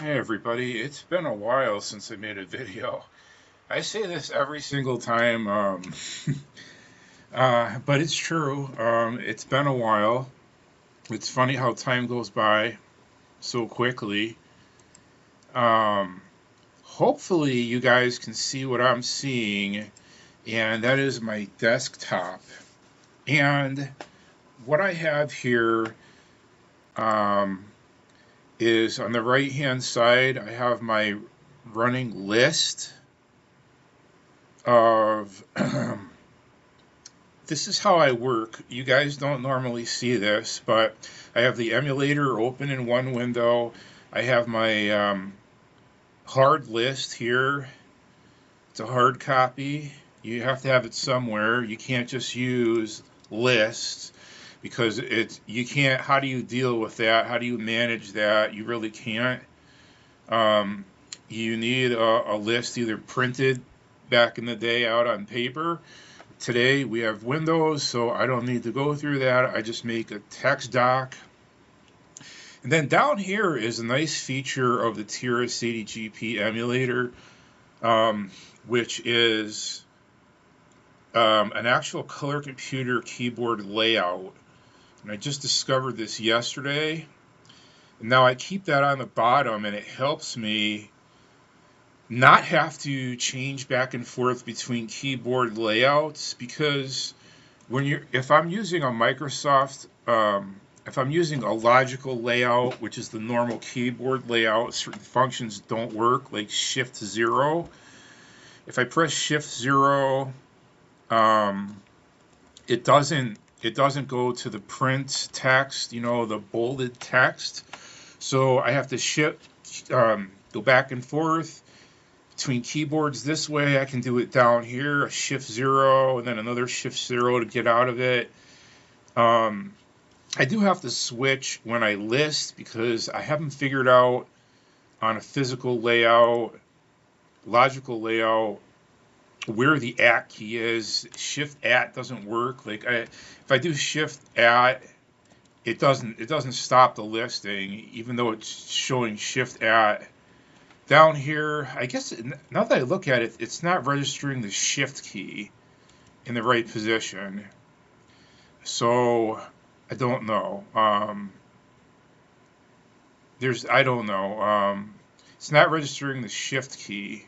Hi everybody, it's been a while since I made a video. I say this every single time, but it's true. It's been a while. It's funny how time goes by so quickly. Um, Hopefully you guys can see what I'm seeing, and that is my desktop. And what I have here um, is on the right hand side, I have my running list of this is how I work. You guys don't normally see this, but I have the emulator open in one window. I have my hard list here. It's a hard copy. You have to have it somewhere. You can't just use lists because you can't. How do you deal with that? How do you manage that? You really can't. Um, you need a list either printed back in the day out on paper. Today we have Windows, so I don't need to go through that. I just make a text doc. And then down here is a nice feature of the Tira SADIGP emulator, um, which is an actual color computer keyboard layout. And I just discovered this yesterday. And now I keep that on the bottom, and it helps me not have to change back and forth between keyboard layouts, because if I'm using a Microsoft, if I'm using a logical layout, which is the normal keyboard layout, certain functions don't work, like Shift 0. If I press Shift 0, um, it doesn't go to the print text, the bolded text. So I have to go back and forth between keyboards this way. I can do it down here, a Shift 0, and then another Shift 0 to get out of it. I do have to switch when I list because I haven't figured out on a physical layout, logical layout, where the at key is. Shift at doesn't work. If I do Shift at, it doesn't stop the listing, even though it's showing Shift at. Down here, I guess now that I look at it, it's not registering the Shift key in the right position. So I don't know. I don't know. It's not registering the Shift key,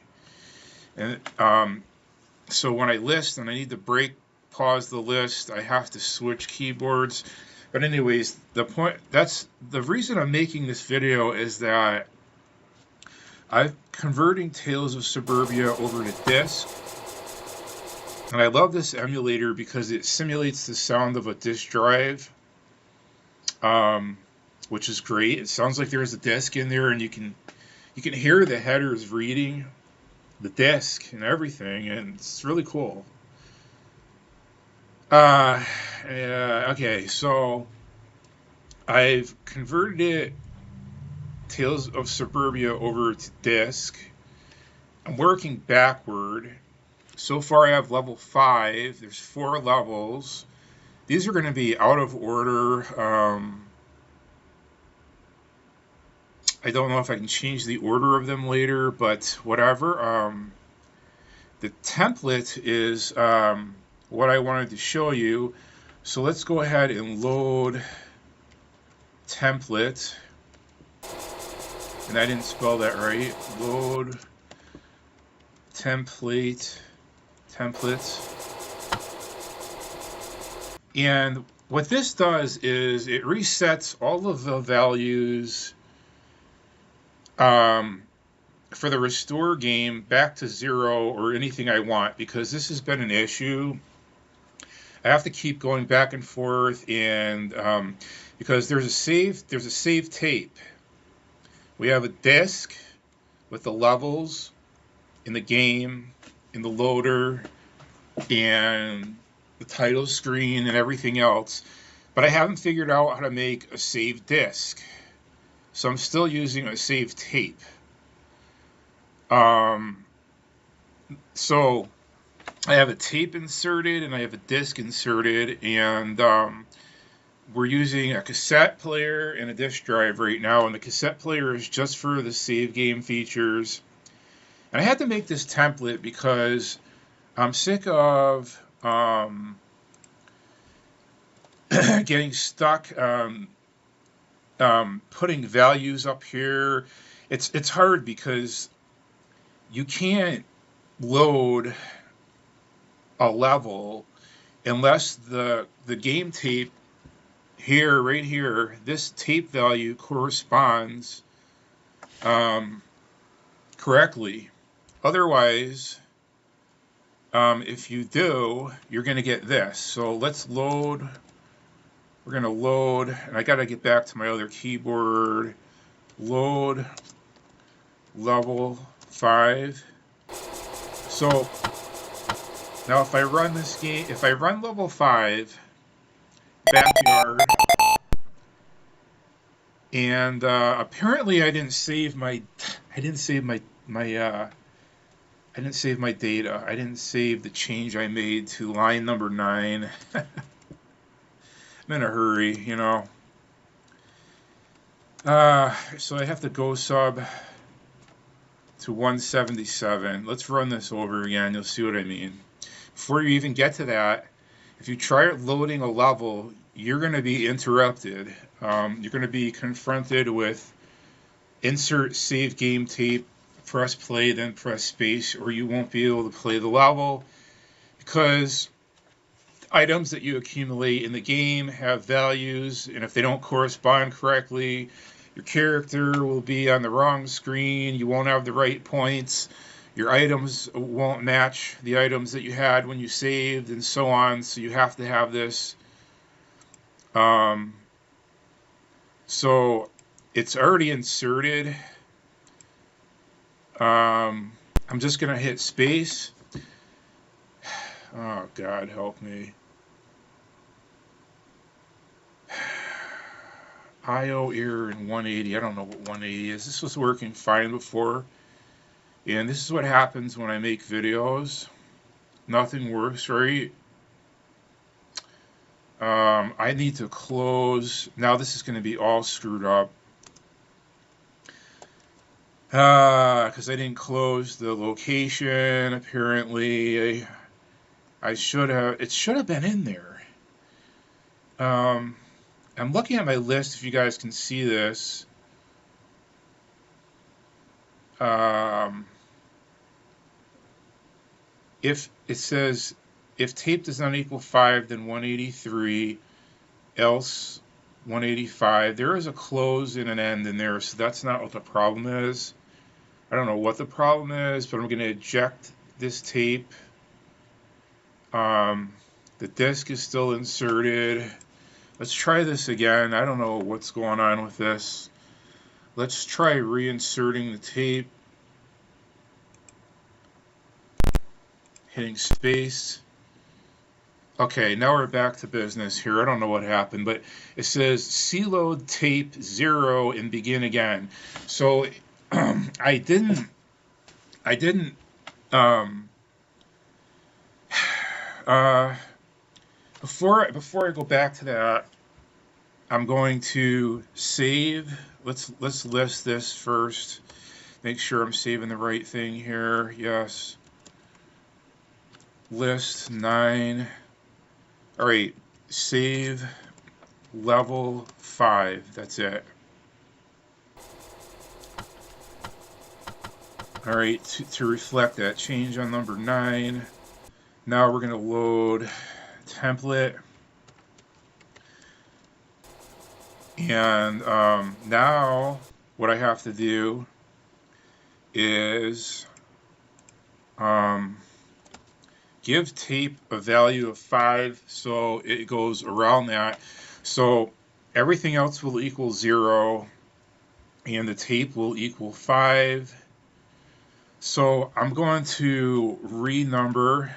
and so when I list and I need to pause the list, I have to switch keyboards. But anyways, that's the reason I'm making this video, is that I'm converting Tales of Suburbia over to disk, and I love this emulator because it simulates the sound of a disk drive, which is great. It sounds like there's a disk in there, and you can hear the headers reading the disk and everything, and it's really cool. Okay, so I've converted Tales of Suburbia over to disk. I'm working backward. So far I have level 5. There's 4 levels. These are going to be out of order. I don't know if I can change the order of them later, but whatever. The template is what I wanted to show you. So let's go ahead and load template. And I didn't spell that right. Load templates. And what this does is it resets all of the values for the restore game back to 0 or anything I want, because this has been an issue. I have to keep going back and forth, and because there's a save tape. We have a disk with the levels in the game, in the loader, and the title screen and everything else, but I haven't figured out how to make a save disk, so I'm still using a save tape. So I have a tape inserted and I have a disk inserted, and we're using a cassette player and a disk drive right now, and the cassette player is just for the save game features. And I had to make this template because I'm sick of getting stuck putting values up here. It's hard because you can't load a level unless the game tape here, right here, this tape value corresponds correctly. Otherwise, if you do, you're going to get this. So let's load. We're going to load, and I got to get back to my other keyboard. Load level 5. So now if I run this game, if I run level 5, backyard, and apparently I didn't save my data. I didn't save the change I made to line number 9. I'm in a hurry, you know. So I have to go sub to 177. Let's run this over again. You'll see what I mean. Before you even get to that, if you try loading a level, you're going to be interrupted. You're going to be confronted with insert save game tape, press play, then press space, or you won't be able to play the level because items that you accumulate in the game have values, and if they don't correspond correctly, your character will be on the wrong screen, you won't have the right points, your items won't match the items that you had when you saved, and so on. So you have to have this. So it's already inserted. I'm just going to hit space. Oh, God, help me. IO error in 180. I don't know what 180 is. This was working fine before. And this is what happens when I make videos. Nothing works right. I need to close. Now this is going to be all screwed up. Because I didn't close the location, apparently. I should have. It should have been in there. I'm looking at my list, if you guys can see this. If it says, if tape does not equal 5, then 183, else 185. There is a close and an end in there, so that's not what the problem is. I don't know what the problem is, but I'm going to eject this tape. The disc is still inserted. Let's try this again. I don't know what's going on with this. Let's try reinserting the tape. Hitting space. Okay, now we're back to business here. I don't know what happened, but it says cload tape 0 and begin again. So I didn't before I go back to that, I'm going to save. Let's list this first. Make sure I'm saving the right thing here. Yes. List 9. All right. Save level 5. That's it. All right. To reflect that change on number 9. Now we're going to load template. And now what I have to do is give tape a value of 5, so it goes around that. So everything else will equal 0, and the tape will equal 5. So I'm going to renumber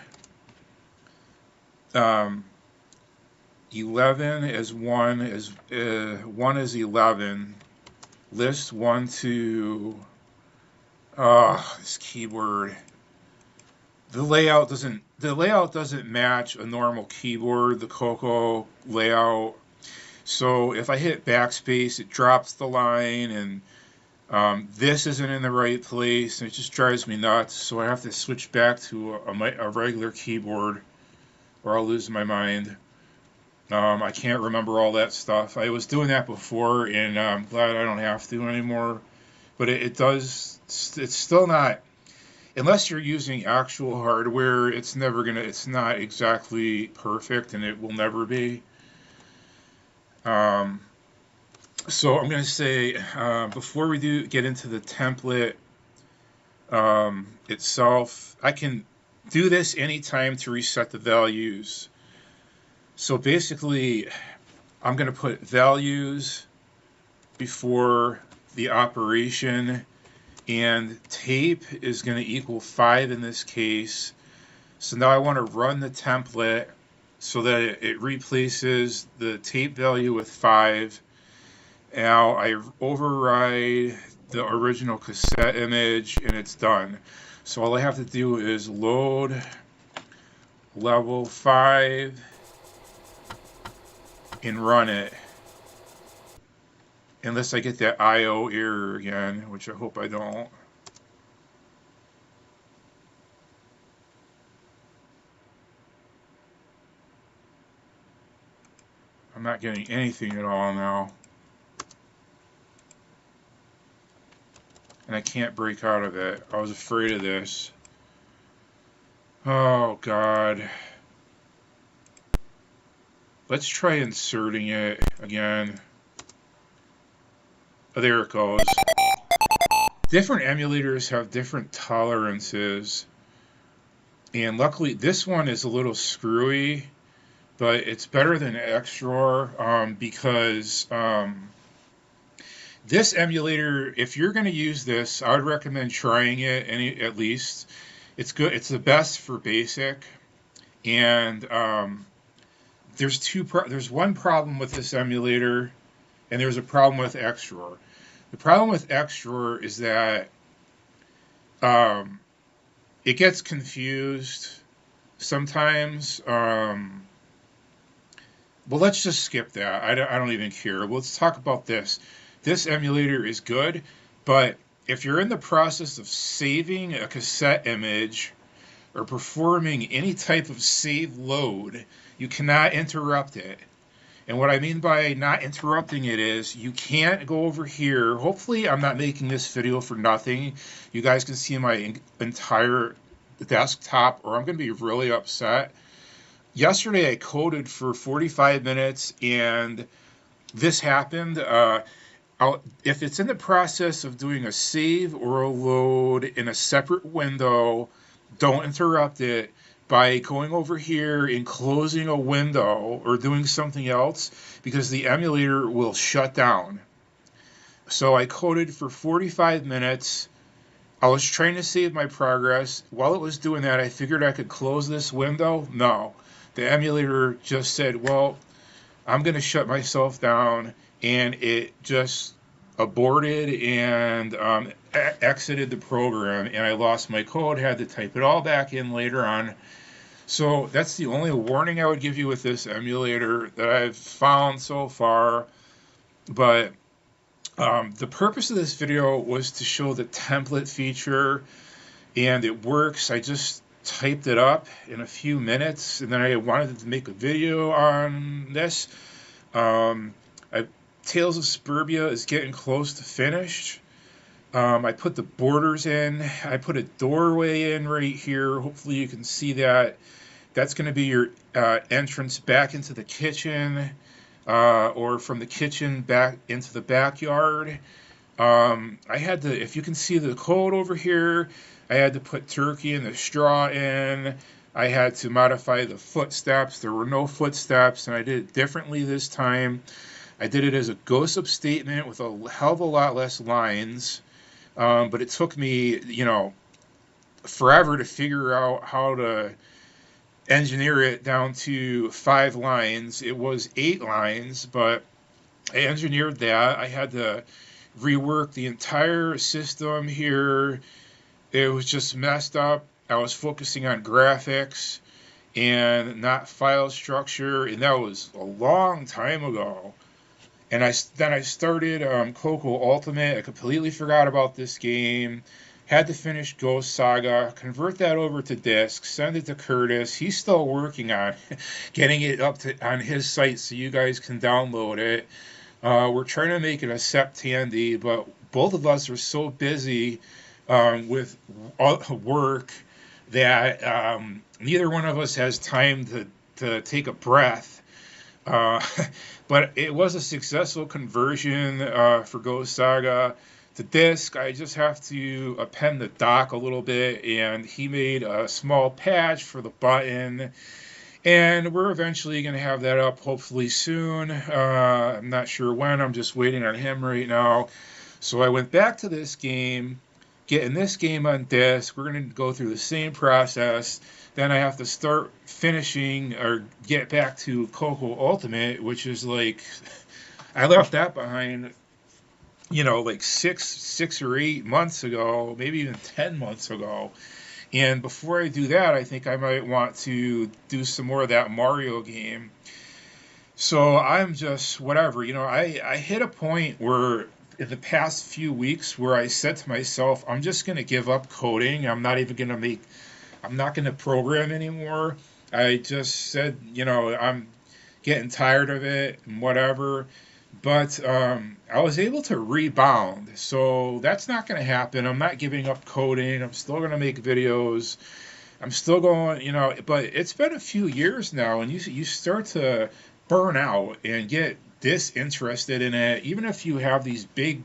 11 as 1 as 1 is 11. List 1 to this keyboard. The layout doesn't match a normal keyboard, the Coco layout. So if I hit backspace, it drops the line, and this isn't in the right place, and it just drives me nuts. So I have to switch back to a regular keyboard, or I'll lose my mind. I can't remember all that stuff. I was doing that before, and I'm glad I don't have to anymore. But it does, it's still not, unless you're using actual hardware, it's not exactly perfect, and it will never be. Um, so I'm going to say, before we do get into the template itself, I can do this anytime to reset the values. So basically, I'm going to put values before the operation, and tape is going to equal 5 in this case. So now I want to run the template so that it replaces the tape value with 5. Now I override the original cassette image, and it's done. So all I have to do is load level 5 and run it. Unless I get that I/O error again, which I hope I don't. I'm not getting anything at all now. And I can't break out of it. I was afraid of this. Oh, God. Let's try inserting it again. Oh, there it goes. Different emulators have different tolerances. And luckily, this one is a little screwy, but it's better than Xroar because this emulator, if you're going to use this, I would recommend trying it at least. It's good. It's the best for basic. And there's one problem with this emulator, and there's a problem with Xroar. The problem with Xroar is that it gets confused sometimes. Well, let's just skip that. I don't even care. Let's talk about this. This emulator is good, but if you're in the process of saving a cassette image or performing any type of save load, you cannot interrupt it. And what I mean by not interrupting it is you can't go over here. Hopefully I'm not making this video for nothing. You guys can see my entire desktop, or I'm going to be really upset. Yesterday I coded for 45 minutes and this happened. If it's in the process of doing a save or a load in a separate window, don't interrupt it by going over here and closing a window or doing something else, because the emulator will shut down. So I coded for 45 minutes. I was trying to save my progress. While it was doing that, I figured I could close this window. No. The emulator just said, well, I'm going to shut myself down, and it just aborted and exited the program, and I lost my code, had to type it all back in later on. So that's the only warning I would give you with this emulator that I've found so far. But the purpose of this video was to show the template feature, and it works. I just typed it up in a few minutes, and then I wanted to make a video on this. Tales of Suburbia is getting close to finished. I put the borders in. I put a doorway in right here. Hopefully you can see that. That's going to be your entrance back into the kitchen, or from the kitchen back into the backyard. I had to, if you can see the code over here, I had to put turkey and the straw in. I had to modify the footsteps. There were no footsteps, and I did it differently this time. I did it as a GOSIP statement with a hell of a lot less lines, but it took me, forever to figure out how to engineer it down to 5 lines. It was 8 lines, but I engineered that. I had to rework the entire system here. It was just messed up. I was focusing on graphics and not file structure, and that was a long time ago. And then I started Coco Ultimate. I completely forgot about this game. Had to finish Ghost Saga, convert that over to disc, send it to Curtis. He's still working on getting it up to on his site so you guys can download it. We're trying to make it a Septandy, but both of us are so busy with work that neither one of us has time to take a breath. Uh, but it was a successful conversion for Ghost Saga to disc. I just have to append the dock a little bit, and he made a small patch for the button. And we're eventually going to have that up hopefully soon. I'm not sure when. I'm just waiting on him right now. So I went back to this game, getting this game on disc. We're going to go through the same process. Then I have to start finishing or get back to Coco Ultimate, which is like I left that behind, like six or 8 months ago, maybe even 10 months ago. And before I do that, I think I might want to do some more of that Mario game. So I'm just whatever, I hit a point where in the past few weeks where I said to myself, I'm just going to give up coding. I'm not going to program anymore. I just said, I'm getting tired of it and whatever. But I was able to rebound. So that's not going to happen. I'm not giving up coding. I'm still going to make videos. I'm still going, but it's been a few years now, and you start to burn out and get disinterested in it. Even if you have these big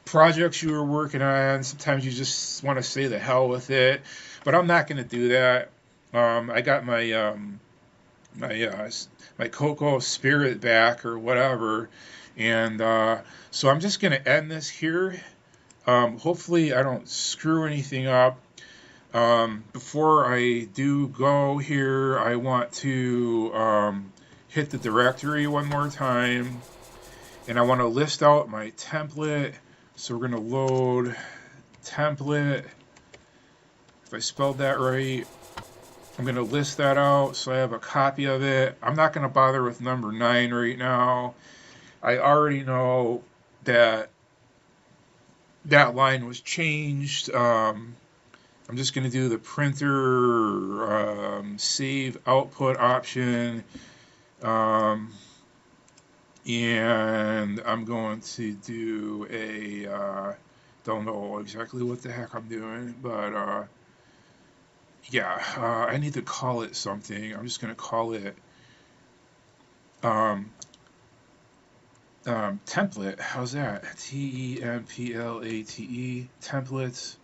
projects you were working on, sometimes you just want to say the hell with it. But I'm not going to do that. I got my Coco Spirit back or whatever, and so I'm just going to end this here. Hopefully, I don't screw anything up. Before I do go here, I want to hit the directory one more time, and I want to list out my template. So we're going to load template. If I spelled that right, I'm going to list that out so I have a copy of it. I'm not going to bother with number 9 right now. I already know that that line was changed. I'm just going to do the printer save output option. And I'm going to do don't know exactly what the heck I'm doing, but yeah, I need to call it something. I'm just going to call it template. How's that? TEMPLATE, templates,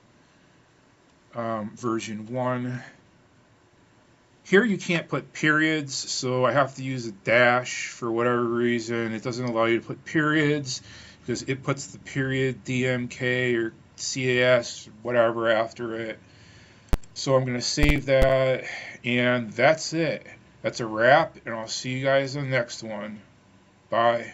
version 1. Here you can't put periods, so I have to use a dash for whatever reason. It doesn't allow you to put periods because it puts the period DMK or CAS, whatever, after it. So I'm going to save that, and that's it. That's a wrap, and I'll see you guys in the next one. Bye.